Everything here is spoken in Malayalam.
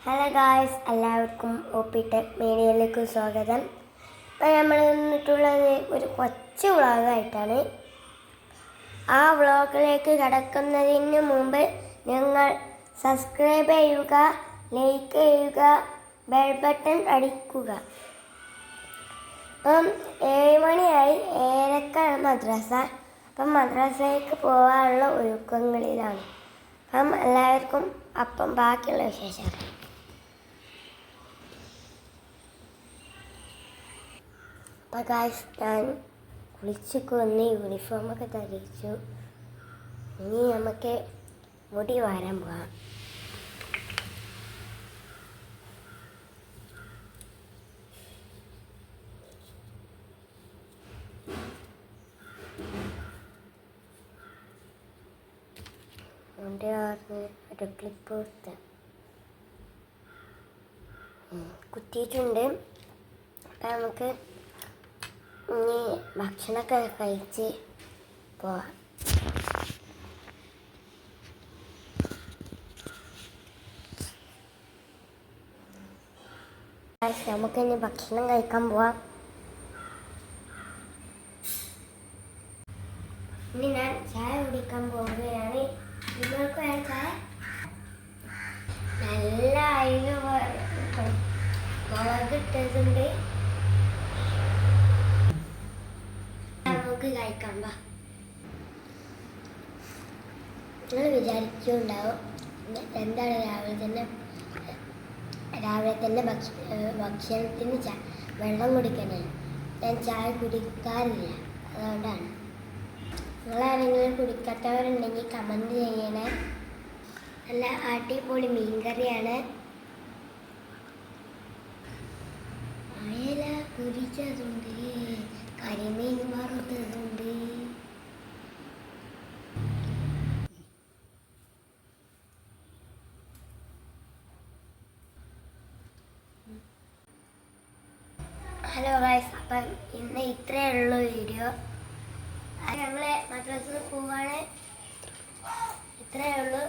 ഹലോ ഗായ്സ്, എല്ലാവർക്കും ഒപി ടെക് മീഡിയയിലേക്ക് സ്വാഗതം. ഇപ്പം നമ്മൾ നിന്നിട്ടുള്ളത് ഒരു കൊച്ചു വ്ളോഗായിട്ടാണ്. ആ വ്ളോഗിലേക്ക് കടക്കുന്നതിന് മുമ്പ് നിങ്ങൾ സബ്സ്ക്രൈബ് ചെയ്യുക, ലൈക്ക് ചെയ്യുക, ബെൽ ബട്ടൺ അടിക്കുക. അപ്പം 7 മണിയായി, 7:30 മദ്രസ. അപ്പം മദ്രസയിലേക്ക് പോകാനുള്ള ഒരുക്കങ്ങളിലാണ്. അപ്പം എല്ലാവർക്കും അപ്പം ബാക്കിയുള്ള വിശേഷം. അപ്പോൾ ഗായ്സ്, ഞാൻ കുളിച്ചൊക്കെ വന്ന് യൂണിഫോമൊക്കെ ധരിച്ചു. ഇനി നമുക്ക് മുടി വാരാൻ പോകാം. മുടി വാർന്ന് ഒരു ക്ലിപ്പ് കുത്തിയിട്ടുണ്ട്. അപ്പം നമുക്ക് ഇനി ഭക്ഷണമൊക്കെ കഴിച്ച് പോവാം. നമുക്കിനി ഭക്ഷണം കഴിക്കാൻ പോവാം. ഇനി ഞാൻ ചായ കുടിക്കാൻ പോവുകയാണ്. നിങ്ങൾക്ക് വേണം ചായ? നല്ല അയില് മുളകിട്ടതുണ്ട്. നമുക്ക് കഴിക്കാം. നിങ്ങൾ വിചാരിക്കുന്നുണ്ടാവും എന്താണ് രാവിലെ തന്നെ ഭക്ഷണത്തിന് വെള്ളം കുടിക്കണേ. ഞാൻ ചായ കുടിക്കാറില്ല, അതുകൊണ്ടാണ്. നിങ്ങളാരെങ്കിലും കുടിക്കാത്തവരുണ്ടെങ്കിൽ കമൻറ്റ് ചെയ്യണേ. നല്ല അടിപൊളി മീൻകറിയാണ്. അയല പൊരിച്ചതുണ്ട്, കരിമീൻ വറുത്തതുണ്ട്. ഹലോ ഗൈസ്, അപ്പം ഇന്ന് ഇത്രയേ ഉള്ളൂ വീഡിയോ. ഞങ്ങൾ മദ്രസയിൽ പോവാണ്. ഇത്രയേ ഉള്ളൂ.